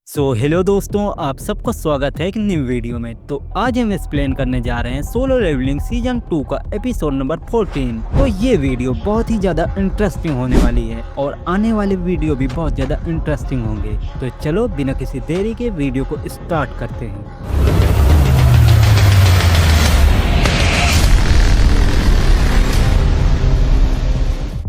Hello दोस्तों, आप सबका स्वागत है एक न्यू वीडियो में। तो आज हम एक्सप्लेन करने जा रहे हैं सोलो लेवलिंग सीजन 2 का एपिसोड नंबर 14। तो ये वीडियो बहुत ही ज़्यादा इंटरेस्टिंग होने वाली है और आने वाले वीडियो भी बहुत ज़्यादा इंटरेस्टिंग होंगे। तो चलो बिना किसी देरी के वीडियो को स्टार्ट करते हैं।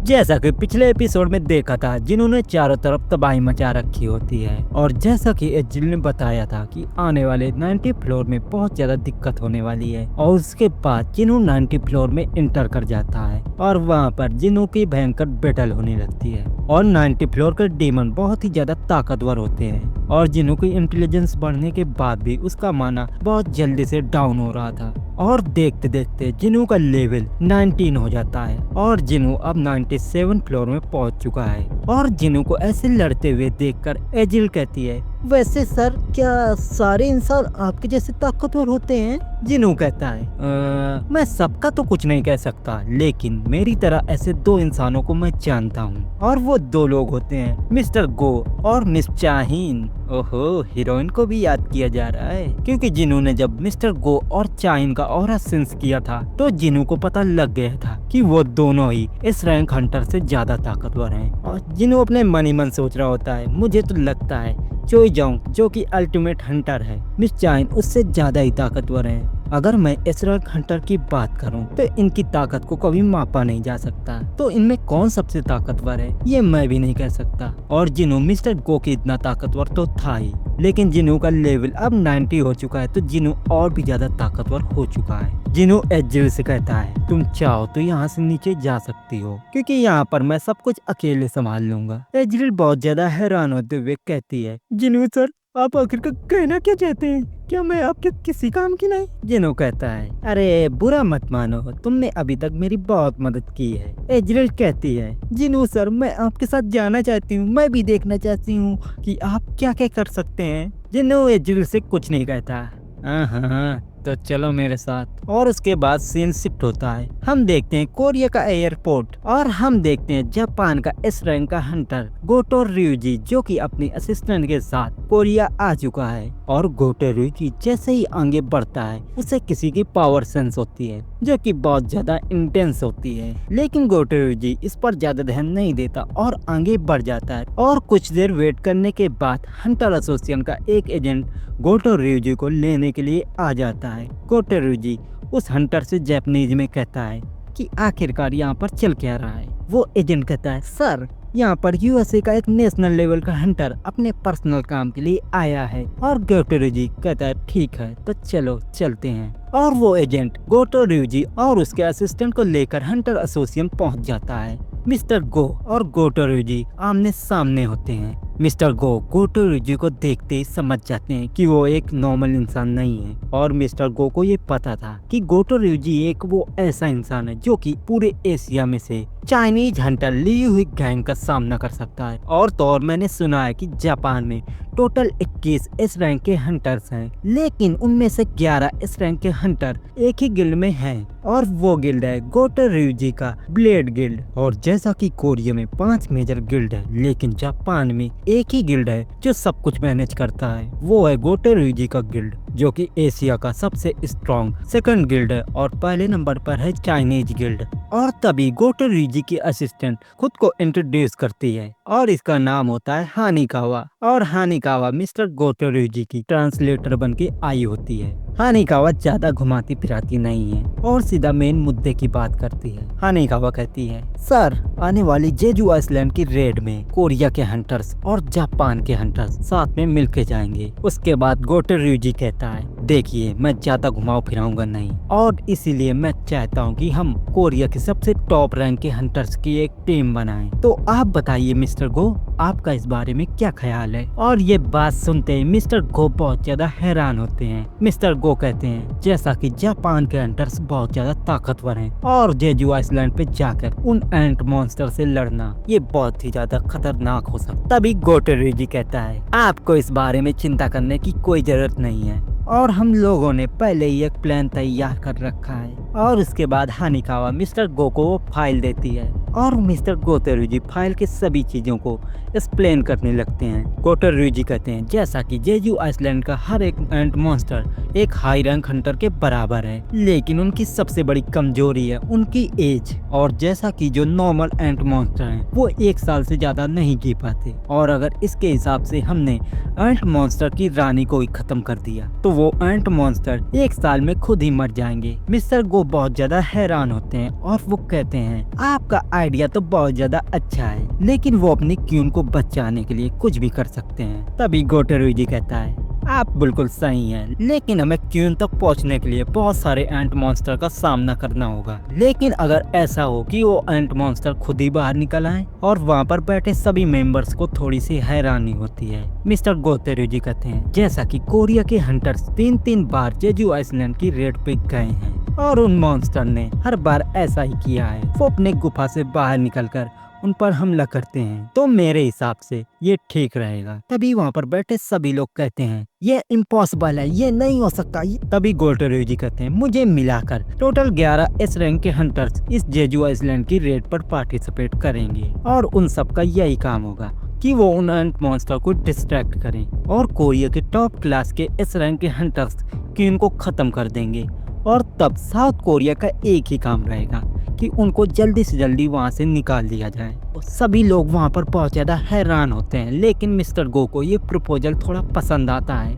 जैसा कि पिछले एपिसोड में देखा था, जिन्होंने चारों तरफ तबाही मचा रखी होती है और जैसा कि एजिल ने बताया था कि आने वाले 90 फ्लोर में बहुत ज्यादा दिक्कत होने वाली है और उसके बाद जिन्हों 90 फ्लोर में इंटर कर जाता है और वहां पर जिन्हों की भयंकर बैटल होने लगती है और 90 फ्लोर के डीमन बहुत ही ज्यादा ताकतवर होते हैं और जिन्हों की इंटेलिजेंस बढ़ने के बाद भी उसका माना बहुत जल्दी से डाउन हो रहा था और देखते देखते जिन्हों का लेवल 19 हो जाता है और जिन्हों अब 97 फ्लोर में पहुंच चुका है। और जिन्हों को ऐसे लड़ते हुए देखकर एजिल कहती है, वैसे सर क्या सारे इंसान आपके जैसे ताकतवर होते हैं? जिन्हों कहता है मैं सबका तो कुछ नहीं कह सकता, लेकिन मेरी तरह ऐसे दो इंसानों को मैं जानता हूँ और वो दो लोग होते हैं मिस्टर गो और मिस चाहीन। ओहो, हीरोइन को भी याद किया जा रहा है क्योंकि जिन्होंने जब मिस्टर गो और चाइन का ऑरा सेंस किया था तो जिन्हों को पता लग गया था कि वो दोनों ही इस रैंक हंटर से ज्यादा ताकतवर हैं। और जिन्हों अपने मन ही मन सोच रहा होता है, मुझे तो लगता है चोई जोंग जो कि अल्टीमेट हंटर है, मिस चाइन उससे ज्यादा ही ताकतवर है। अगर मैं इस रैंक हंटर की बात करूं तो इनकी ताकत को कभी मापा नहीं जा सकता। तो इनमें कौन सबसे ताकतवर है ये मैं भी नहीं कह सकता। और जिन्हों मिस्टर गो की इतना ताकतवर तो था ही, लेकिन जिन्हों का लेवल अब 90 हो चुका है तो जिन्हों और भी ज्यादा ताकतवर हो चुका है। जिन्हों एजिल से कहता है, तुम चाहो तो यहाँ से नीचे जा सकती हो क्योंकि यहाँ पर मैं सब कुछ अकेले संभाल लूंगा। एजिल बहुत ज्यादा हैरान होते हुए कहती है, जिन्हों सर आप आखिरकार कहना क्या चाहते हैं? क्या मैं आपके किसी काम की नहीं? जिन्हों कहता है, अरे बुरा मत मानो, तुमने अभी तक मेरी बहुत मदद की है। एजरेल कहती है, जिन्हों सर मैं आपके साथ जाना चाहती हूँ, मैं भी देखना चाहती हूँ कि आप क्या क्या कर सकते हैं। जिन्हों एजरेल से कुछ नहीं कहता। हाँ, तो चलो मेरे साथ। और उसके बाद सीन शिफ्ट होता है। हम देखते हैं कोरिया का एयरपोर्ट और हम देखते हैं जापान का इस रैंक का हंटर गोटो ryuji जो कि अपने असिस्टेंट के साथ कोरिया आ चुका है। और गोटो ryuji जैसे ही आगे बढ़ता है उसे किसी की पावर सेंस होती है जो कि बहुत ज्यादा इंटेंस होती है, लेकिन गोटो ryuji इस पर ज्यादा ध्यान नहीं देता और आगे बढ़ जाता है। और कुछ देर वेट करने के बाद हंटर एसोसिएशन का एक एजेंट गोटो ryuji को लेने के लिए आ जाता है। गोटो ryuji उस हंटर से जापानीज में कहता है कि आखिरकार यहाँ पर चल क्या रहा है। वो एजेंट कहता है, सर यहाँ पर यूएसए का एक नेशनल लेवल का हंटर अपने पर्सनल काम के लिए आया है। और गोटो ryuji कहता है, ठीक है तो चलो चलते हैं। और वो एजेंट गोटो ryuji और उसके असिस्टेंट को लेकर हंटर एसोसिएशन पहुंच जाता है। मिस्टर गो और गोटो ryuji आमने सामने होते हैं। मिस्टर गो गोटो ryuji को देखते ही समझ जाते हैं कि वो एक नॉर्मल इंसान नहीं है और मिस्टर गो को ये पता था कि गोटो ryuji एक वो ऐसा इंसान है जो कि पूरे एशिया में से चाइनीज हंटर ली हुई गैंग का सामना कर सकता है। और तो और मैंने सुना है कि जापान में टोटल 21 इस रैंक के हंटर्स हैं, लेकिन उनमें से 11 इस रैंक के हंटर एक ही गिल्ड में हैं और वो गिल्ड है गोटो ryuji का ब्लेड गिल्ड। और जैसा कि कोरिया में 5 मेजर गिल्ड है, लेकिन जापान में एक ही गिल्ड है जो सब कुछ मैनेज करता है, वो है गोटो ryuji का गिल्ड जो कि एशिया का सबसे स्ट्रॉन्ग सेकंड गिल्ड है और पहले नंबर पर है चाइनीज गिल्ड। और तभी गोटो ryuji की असिस्टेंट खुद को इंट्रोड्यूस करती है और इसका नाम होता है हानिकावा। और हानिकावा मिस्टर गोटो ryuji की ट्रांसलेटर बन के आई होती है। हानिकावा ज्यादा घुमाती फिराती नहीं है और सीधा मेन मुद्दे की बात करती है। हानिकावा कहती है, सर आने वाली जेजू आइसलैंड की रेड में कोरिया के हंटर्स और जापान के हंटर्स साथ में मिलके जाएंगे। उसके बाद गोटो ryuji कहता है, देखिए मैं ज्यादा घुमाऊ फिराऊंगा नहीं और इसीलिए मैं चाहता हूँ कि हम कोरिया के सबसे टॉप रैंक के हंटर्स की एक टीम बनाएं। तो आप बताइए मिस्टर गो, आपका इस बारे में क्या ख्याल है? और ये बात सुनते ही मिस्टर गो बहुत ज्यादा हैरान होते हैं। मिस्टर गो कहते हैं, जैसा कि जापान के हंटर्स बहुत ज्यादा ताकतवर हैं और जेजू आइसलैंड पे जाकर उन एंट मॉन्स्टर से लड़ना ये बहुत ही ज्यादा खतरनाक हो सकता। तभी गोटो ryuji कहता है, आपको इस बारे में चिंता करने की कोई जरूरत नहीं है और हम लोगों ने पहले ही एक प्लान तैयार कर रखा है। और उसके बाद हानिकावा मिस्टर गो को वो फाइल देती है और मिस्टर गोतेरुजी फाइल के सभी चीजों को एक्सप्लेन करने लगते हैं। गोतेरुजी कहते हैं जैसा कि जेजू आइसलैंड का हर एक एंट मॉन्स्टर एक हाई रैंक हंटर के बराबर है, लेकिन उनकी सबसे बड़ी कमजोरी है उनकी एज। और जैसा कि जो नॉर्मल एंट मॉन्स्टर हैं वो 1 साल से ज्यादा नहीं जी पाते, और अगर इसके हिसाब से हमने एंट मॉन्स्टर की रानी को ही खत्म कर दिया तो वो एंट मॉन्स्टर 1 साल में खुद ही मर जाएंगे। मिस्टर गो बहुत ज्यादा हैरान होते हैं और वो कहते हैं आपका आइडिया तो बहुत ज्यादा अच्छा है, लेकिन वो अपनी क्यून को बचाने के लिए कुछ भी कर सकते हैं। तभी गोटेरुजी कहता है आप बिल्कुल सही हैं, लेकिन हमें क्यून तक पहुंचने के लिए बहुत सारे एंट मॉन्स्टर का सामना करना होगा। लेकिन अगर ऐसा हो कि वो एंट मॉन्स्टर खुद ही बाहर निकल आए और वहाँ पर बैठे सभी मेंबर्स को थोड़ी सी हैरानी होती है। मिस्टर गोतेरुजी कहते हैं जैसा कि कोरिया के हंटर्स 3 बार जेजू आइसलैंड की रेड पे गए हैं और उन मॉन्स्टर ने हर बार ऐसा ही किया है। वो अपने गुफा से बाहर निकलकर उन पर हमला करते हैं, तो मेरे हिसाब से ये ठीक रहेगा। तभी वहाँ पर बैठे सभी लोग कहते हैं ये इम्पॉसिबल है, ये नहीं हो सकता। तभी गोटेरुजी कहते हैं मुझे मिलाकर टोटल 11 एस रैंक के हंटर्स इस जेजू आइसलैंड की रेड पर पार्टिसिपेट करेंगे और उन सब का यही काम होगा कि वो उन एंट मॉन्स्टर को डिस्ट्रैक्ट करें और कोरिया के टॉप क्लास के एस रैंक के हंटर्स की इनको खत्म कर देंगे। और तब साउथ कोरिया का एक ही काम रहेगा कि उनको जल्दी से जल्दी वहां से निकाल दिया जाए। और सभी लोग वहां पर बहुत ज्यादा हैरान होते हैं, लेकिन मिस्टर गो को ये प्रपोजल थोड़ा पसंद आता है,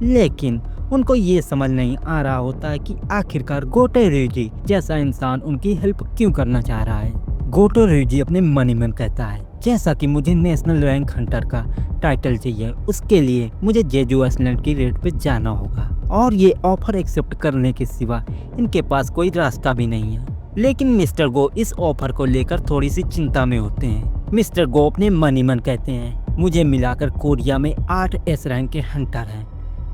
लेकिन उनको ये समझ नहीं आ रहा होता है कि आखिरकार गोटेरुजी जैसा इंसान उनकी हेल्प क्यों करना चाह रहा है। गोटेरुजी अपने मन ही मन कहता है जैसा कि मुझे नेशनल रैंक हंटर का टाइटल चाहिए, उसके लिए मुझे जेजू आइसलैंड की रेड पे जाना होगा और ये ऑफर एक्सेप्ट करने के सिवा इनके पास कोई रास्ता भी नहीं है। लेकिन मिस्टर गो इस ऑफर को लेकर थोड़ी सी चिंता में होते हैं। मिस्टर गो अपने मन ही मन कहते हैं मुझे मिलाकर कोरिया में 8 एस रैंक के हंटर हैं,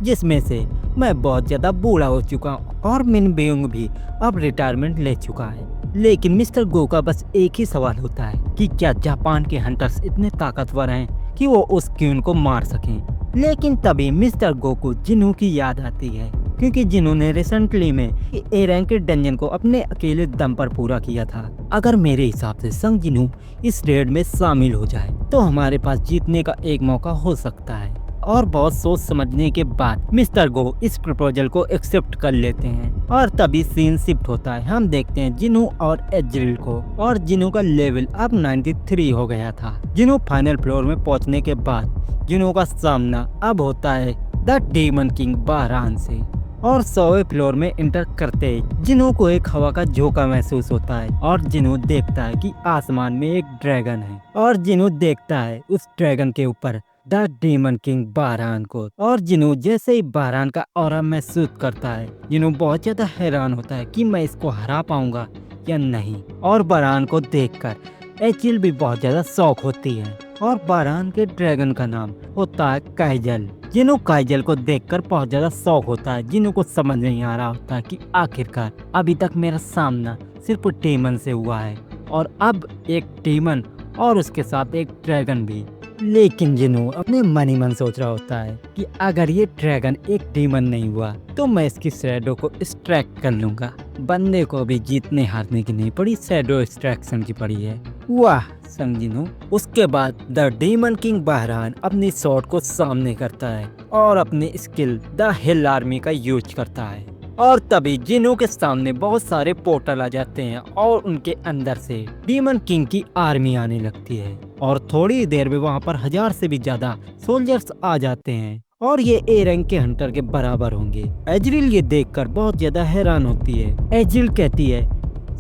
जिसमें से मैं बहुत ज्यादा बूढ़ा हो चुका हूँ और मिन बेयोंग भी अब रिटायरमेंट ले चुका है। लेकिन मिस्टर गो का बस एक ही सवाल होता है कि क्या जापान के हंटर्स इतने ताकतवर हैं कि वो उस क्यून को मार सकें। लेकिन तभी मिस्टर गो को जिनू की याद आती है, क्योंकि जिनू ने रिसेंटली में ए रैंक के डंजन को अपने अकेले दम पर पूरा किया था। अगर मेरे हिसाब से संग जिनू इस रेड में शामिल हो जाए तो हमारे पास जीतने का एक मौका हो सकता है। और बहुत सोच समझने के बाद मिस्टर गो इस प्रपोजल को एक्सेप्ट कर लेते हैं और तभी सीन शिफ्ट होता है। हम देखते हैं जिनू और एजरिल को, और जिनू का लेवल अब 93 हो गया था। जिनू फाइनल फ्लोर में पहुंचने के बाद जिनू का सामना अब होता है द डीमन किंग बहरान से, और 100वें फ्लोर में इंटर करते ही जिनू को एक हवा का झोंका महसूस होता है और जिनू देखता है कि आसमान में एक ड्रैगन है, और जिनू देखता है उस ड्रैगन के ऊपर द डीमन किंग बहरान को। और जिनू जैसे ही बहरान का ऑरा महसूस करता है, जिनू बहुत ज्यादा हैरान होता है कि मैं इसको हरा पाऊंगा या नहीं। और बहरान को देखकर एचिल भी बहुत ज्यादा शौक होती है, और बहरान के ड्रैगन का नाम होता है काइजल। जिनू काइजल को देखकर बहुत ज्यादा शौक होता है। जिनू को समझ नहीं आ रहा होता कि आखिरकार अभी तक मेरा सामना सिर्फ डीमन से हुआ है, और अब एक डीमन और उसके साथ एक ड्रैगन भी। लेकिन जिनू अपने मन ही मन सोच रहा होता है कि अगर ये ड्रैगन एक डीमन नहीं हुआ तो मैं इसकी शैडो को एक्सट्रैक्ट कर लूंगा। बंदे को भी जीतने हारने की नहीं पड़ी, शैडो एक्सट्रैक्शन की पड़ी है। वाह संग जिनू। उसके बाद द डीमन किंग बहरान अपनी शॉट को सामने करता है और अपनी स्किल द हिल आर्मी का यूज करता है, और तभी जिनू के सामने बहुत सारे पोर्टल आ जाते हैं और उनके अंदर से डीमन किंग की आर्मी आने लगती है, और थोड़ी देर में वहां पर 1000 से भी ज्यादा सोल्जर्स आ जाते हैं, और ये ए रैंक के हंटर के बराबर होंगे। एजरिल ये देखकर बहुत ज्यादा हैरान होती है। एजरिल कहती है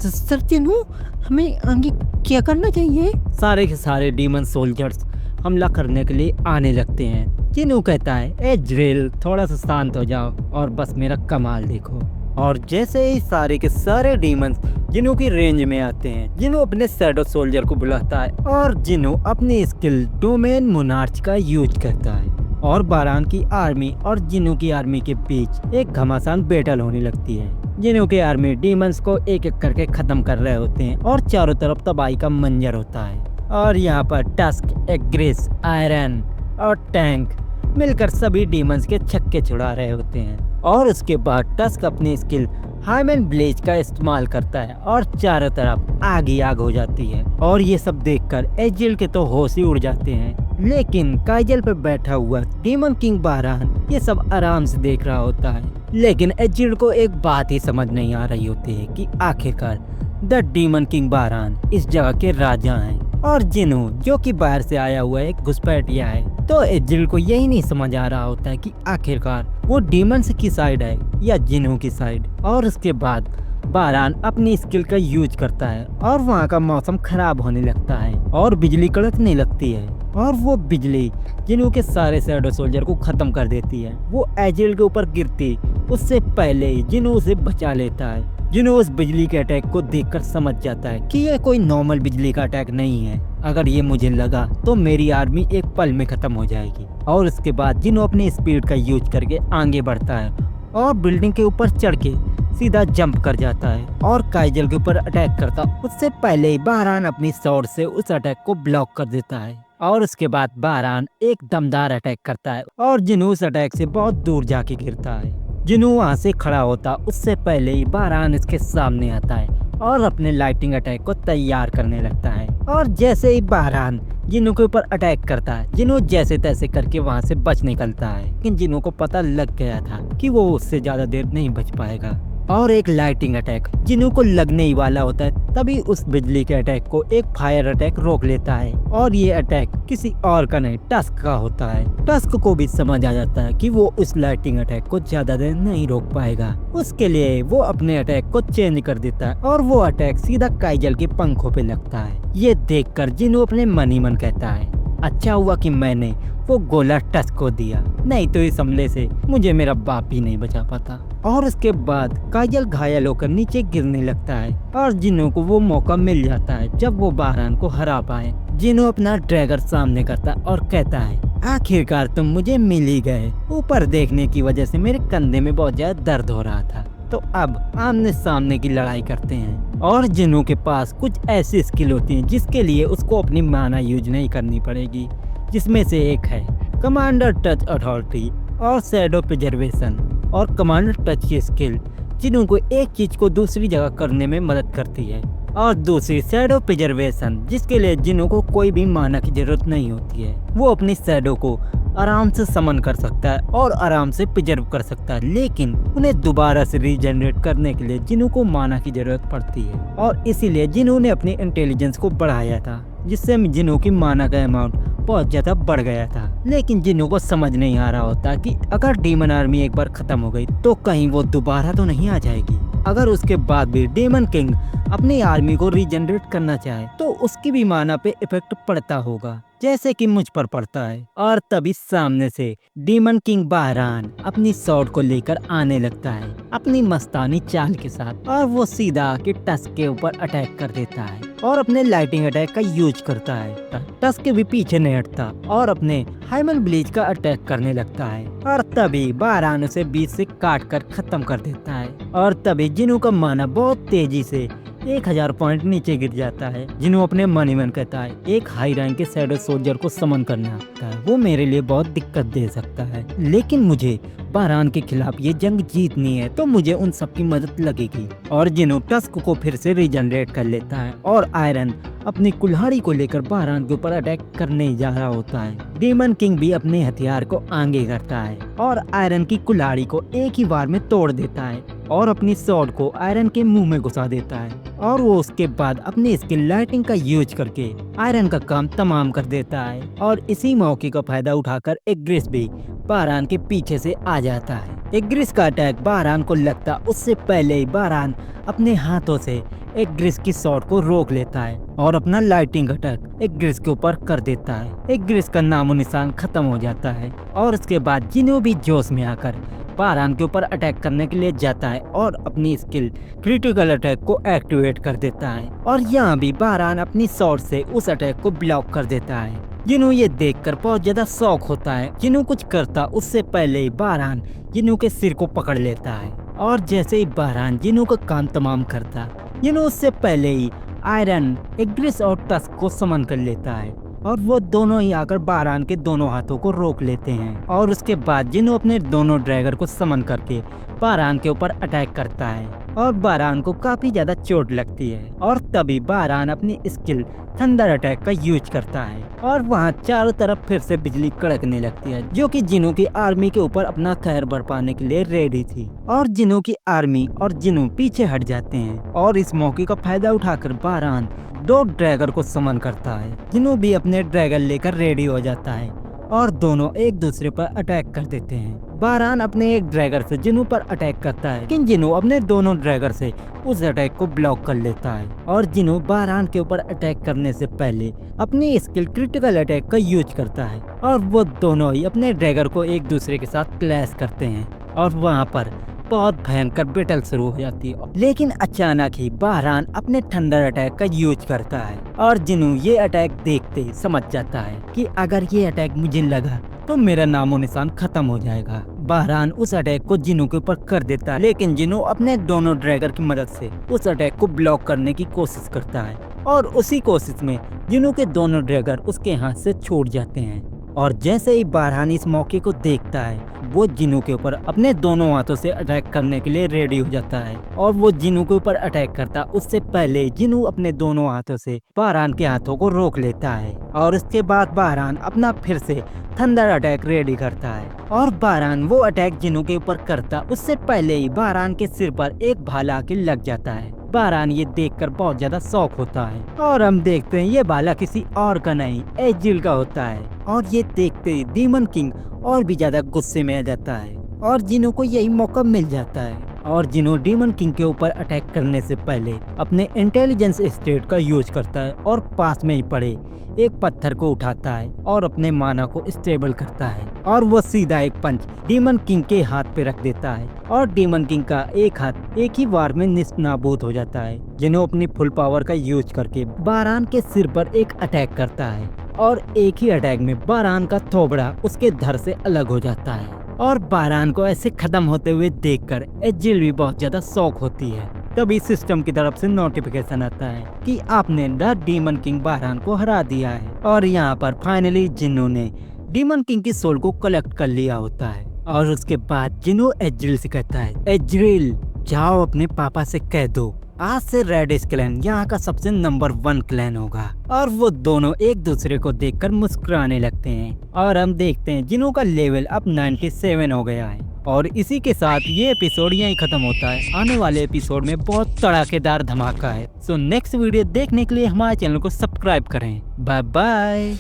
सर जिनू हमें आगे क्या करना चाहिए। सारे के सारे डीमन सोल्जर्स हमला करने के लिए आने लगते हैं। जिनू कहता है एजरिल थोड़ा सा शांत हो जाओ और बस मेरा कमाल देखो। और जैसे ही सारे के सारे डीमंस जिनू की रेंज में आते हैं, जिनू अपने शैडो सोल्जर को बुलाता है और जिनू अपनी स्किल डोमेन मोनार्च का यूज करता है, और बहरान की आर्मी और जिनू की आर्मी के बीच एक घमासान बैटल होने लगती है। जिनू की आर्मी डीमंस को एक एक करके खत्म कर रहे होते हैं और चारों तरफ तबाही का मंजर होता है। और यहाँ पर टस्क, एग्रेस, आयरन और टैंक मिलकर सभी डीमंस के छक्के छुड़ा रहे होते हैं। और उसके बाद टस्क अपनी स्किल हाइमन ब्लेज का इस्तेमाल करता है और चारों तरफ आग ही आग हो जाती है। और ये सब देखकर एजिल के तो होश ही उड़ जाते हैं। लेकिन काइजल पर बैठा हुआ डीमन किंग बहरान ये सब आराम से देख रहा होता है। लेकिन एजिल को एक बात ही समझ नहीं आ रही होती है कि आखिरकार द डीमन किंग बहरान इस जगह के राजा हैं और जिन्हू जो कि बाहर से आया हुआ एक घुसपैठिया है। तो एजिल को यही नहीं समझ आ रहा होता है कि आखिरकार वो डीमंस की साइड है या जिन्हू की साइड। और उसके बाद बहरान अपनी स्किल का यूज करता है और वहाँ का मौसम खराब होने लगता है और बिजली कड़कने लगती है और वो बिजली जिन्हू के सारे शैडो सोल्जर को खत्म कर देती है। वो एजिल के ऊपर गिरती उससे पहले ही जिन्हू उसे बचा लेता है। जिन्हू उस बिजली के अटैक को देखकर समझ जाता है कि ये कोई नॉर्मल बिजली का अटैक नहीं है। अगर ये मुझे लगा तो मेरी आर्मी एक पल में खत्म हो जाएगी। और उसके बाद जिन्हू अपनी स्पीड का यूज करके आगे बढ़ता है और बिल्डिंग के ऊपर चढ़ के सीधा जंप कर जाता है और काइजल के ऊपर अटैक करता। उससे पहले ही बहरान अपनी स्वॉर्ड से उस अटैक को ब्लॉक कर देता है। और उसके बाद बहरान एक दमदार अटैक करता है और जिन्हू उस अटैक से बहुत दूर जाके गिरता है। जिन्हू वहाँ से खड़ा होता उससे पहले ही बहरान इसके सामने आता है और अपने लाइटिंग अटैक को तैयार करने लगता है। और जैसे ही बहरान जिन्हू के ऊपर अटैक करता है जिन्हू जैसे तैसे करके वहाँ से बच निकलता है। लेकिन जिन्हू को पता लग गया था कि वो उससे ज्यादा देर नहीं बच पाएगा और एक लाइटिंग अटैक जिन्हू को लगने ही वाला होता है तभी उस बिजली के अटैक को एक फायर अटैक रोक लेता है। और ये अटैक किसी और का नहीं टस्क का होता है। टस्क को भी समझ आ जाता है कि वो उस लाइटिंग अटैक को ज्यादा देर नहीं रोक पाएगा। उसके लिए वो अपने अटैक को चेंज कर देता है और वो अटैक सीधा काइजल के पंखों पे लगता है। ये देखकर जिन्हू अपने मन ही मन कहता है अच्छा हुआ कि मैंने वो गोला टस्क को दिया, नहीं तो इस हमले से मुझे मेरा बाप ही नहीं बचा पाता। और उसके बाद काइजल घायल होकर नीचे गिरने लगता है और जिन्हू को वो मौका मिल जाता है जब वो बहरान को हरा पाए। जिन्हू अपना ड्रैगर सामने करता और कहता है आखिरकार तुम मुझे मिल ही गए। ऊपर देखने की वजह से मेरे कंधे में बहुत ज्यादा दर्द हो रहा था। तो अब आमने सामने की लड़ाई करते हैं और जिन्हू के पास कुछ ऐसी स्किल होती हैं जिसके लिए उसको अपनी माना यूज नहीं करनी पड़ेगी, जिसमें से एक है कमांडर टच अथॉरिटी और शैडो प्रिजर्वेशन। और कमांडर टच की स्किल जिन्हू को एक चीज को दूसरी जगह करने में मदद करती है और दूसरी शैडो प्रिजर्वेशन जिसके लिए जिन्हू को कोई भी माना की जरूरत नहीं होती है। वो अपनी शैडो को आराम से समन कर सकता है और आराम से प्रिजर्व कर सकता है, लेकिन उन्हें दोबारा से रीजनरेट करने के लिए जिन्हू को माना की जरूरत पड़ती है। और इसीलिए जिन्हू ने अपनी इंटेलिजेंस को बढ़ाया था जिससे जिन्हू की माना का अमाउंट बहुत ज्यादा बढ़ गया था। लेकिन जिन्हू को समझ नहीं आ रहा होता कि अगर डीमन आर्मी एक बार खत्म हो गई तो कहीं वो दोबारा तो नहीं आ जाएगी। अगर उसके बाद भी डीमन किंग अपनी आर्मी को रीजनरेट करना चाहे तो उसकी भी माना पे इफेक्ट पड़ता होगा जैसे कि मुझ पर पड़ता है। और तभी सामने से डीमन किंग बहरान अपनी स्वॉर्ड को लेकर आने लगता है अपनी मस्तानी चाल के साथ और वो सीधा आके टस्क के ऊपर अटैक कर देता है और अपने लाइटिंग अटैक का यूज करता है। टस्क भी पीछे नहीं हटता और अपने हाइमन ब्लीच का अटैक करने लगता है और तभी बहरान उसे बीच से काट कर खत्म कर देता है। और तभी जिन्हू का माना बहुत तेजी से 1000 पॉइंट नीचे गिर जाता है। जिन्हू अपने मन ही मन कहता है एक हाई रैंक के शैडो सोल्जर को समन करना आता है, वो मेरे लिए बहुत दिक्कत दे सकता है, लेकिन मुझे बहरान के खिलाफ ये जंग जीतनी है तो मुझे उन सब की मदद लगेगी। और जिन्हू टस्क को फिर से रीजनरेट कर लेता है और आयरन अपनी कुल्हाड़ी को लेकर बहरान के ऊपर अटैक करने जा रहा होता है। डीमन किंग भी अपने हथियार को आगे करता है और आयरन की कुल्हाड़ी को एक ही बार में तोड़ देता है और अपनी स्वॉर्ड को आयरन के मुंह में घुसा देता है। और वो उसके बाद अपनी स्किल लाइटिंग का यूज करके आयरन का काम तमाम कर देता है। और इसी मौके का फायदा उठाकर एग्रिस भी बहरान के पीछे से आ जाता है। एग्रिस का अटैक बहरान को लगता उससे पहले ही बहरान अपने हाथों से एग्रिस की शॉट को रोक लेता है और अपना लाइटिंग अटैक एग्रिस के ऊपर कर देता है। एग्रिस का नामो निशान खत्म हो जाता है और उसके बाद जिन्हू भी जोश में आकर बहरान के ऊपर अटैक करने के लिए जाता है और अपनी स्किल क्रिटिकल अटैक को एक्टिवेट कर देता है। और यहाँ भी बहरान अपनी शॉट से उस अटैक को ब्लॉक कर देता है। जिन्हू ये देखकर बहुत ज्यादा शौक होता है। जिन्हू कुछ करता उससे पहले ही बहरान जिन्हू के सिर को पकड़ लेता है और जैसे ही बहरान जिन्हू का काम तमाम करता जिन्हू उससे पहले ही आयरन एग्रिस और टस्क को समन कर लेता है और वो दोनों ही आकर बहरान के दोनों हाथों को रोक लेते हैं। और उसके बाद जिन्हू अपने दोनों ड्रैगर को समन करके बहरान के ऊपर अटैक करता है और बारान को काफी ज्यादा चोट लगती है और तभी बारान अपनी स्किल थंडर अटैक का यूज करता है और वहाँ चारों तरफ फिर से बिजली कड़कने लगती है, जो कि जिनों की आर्मी के ऊपर अपना कहर बरपाने के लिए रेडी थी। और जिनों की आर्मी और जिनों पीछे हट जाते हैं और इस मौके का फायदा उठाकर बारान दो ड्रैगर को समन करता है। जिनों भी अपने ड्रैगन लेकर रेडी हो जाता है और दोनों एक दूसरे पर अटैक कर देते हैं। बारान अपने एक ड्रैगर से जिनों पर अटैक करता है, लेकिन जिनों अपने दोनों ड्रैगर से उस अटैक को ब्लॉक कर लेता है और जिनों बारान के ऊपर अटैक करने से पहले अपनी स्किल क्रिटिकल अटैक का यूज करता है और वो दोनों ही अपने ड्रैगर को एक दूसरे के साथ क्लैश करते हैं और वहाँ पर बहुत भयंकर बैटल शुरू हो जाती है। लेकिन अचानक ही बारान अपने थंडर अटैक का यूज करता है और जिनू ये अटैक देखते ही समझ जाता है कि अगर ये अटैक मुझे लगा तो मेरा नामो निशान खत्म हो जाएगा। बारान उस अटैक को जिनू के ऊपर कर देता है, लेकिन जिनू अपने दोनों ड्रैगर की मदद से उस अटैक को ब्लॉक करने की कोशिश करता है और उसी कोशिश में जिनू के दोनों ड्रैगर उसके हाथ से छूट जाते हैं। और जैसे ही बारान इस मौके को देखता है वो जिनू के ऊपर अपने दोनों हाथों से अटैक करने के लिए रेडी हो जाता है और वो जिनू के ऊपर अटैक करता उससे पहले जिनू अपने दोनों हाथों से बारान के हाथों को रोक लेता है और उसके बाद बारान अपना फिर से थंडर अटैक रेडी करता है और बारान वो अटैक जिनू के ऊपर करता उससे पहले ही बारान के सिर पर एक भाला आके लग जाता है। बारान ये देखकर बहुत ज्यादा शौक होता है और हम देखते हैं ये भाला किसी और का नहीं एजिल का होता है और ये देखते ही डीमन किंग और भी ज्यादा गुस्से में आ जाता है और जिनों को यही मौका मिल जाता है और जिनों डीमन किंग के ऊपर अटैक करने से पहले अपने इंटेलिजेंस स्टेट का यूज करता है और पास में ही पड़े एक पत्थर को उठाता है और अपने माना को स्टेबल करता है और वो सीधा एक पंच डीमन किंग के हाथ पे रख देता है और डीमन किंग का एक हाथ एक ही बार में निस्नाबूद हो जाता है। जिन्हों अपनी फुल पावर का यूज करके बारान के सिर पर एक अटैक करता है और एक ही अटैक में बारान का थोबड़ा उसके धड़ से अलग हो जाता है और बारान को ऐसे खत्म होते हुए देखकर एजिल भी बहुत ज्यादा शौक होती है। तभी सिस्टम की तरफ से नोटिफिकेशन आता है कि आपने द डीमन किंग बारान को हरा दिया है और यहाँ पर फाइनली जिन्नू ने डीमन किंग की सोल को कलेक्ट कर लिया होता है। और उसके बाद जिन्नू एज्रिल से कहता है, एज्रिल जाओ अपने पापा से कह दो आज से रेडिस क्लैन यहाँ का सबसे नंबर 1 क्लैन होगा। और वो दोनों एक दूसरे को देखकर मुस्कुराने लगते हैं और हम देखते हैं जिन्हों का लेवल अब 97 हो गया है। और इसी के साथ ये एपिसोड यहीं खत्म होता है। आने वाले एपिसोड में बहुत तड़ाकेदार धमाका है। सो नेक्स्ट वीडियो देखने के लिए हमारे चैनल को सब्सक्राइब करें। Bye bye.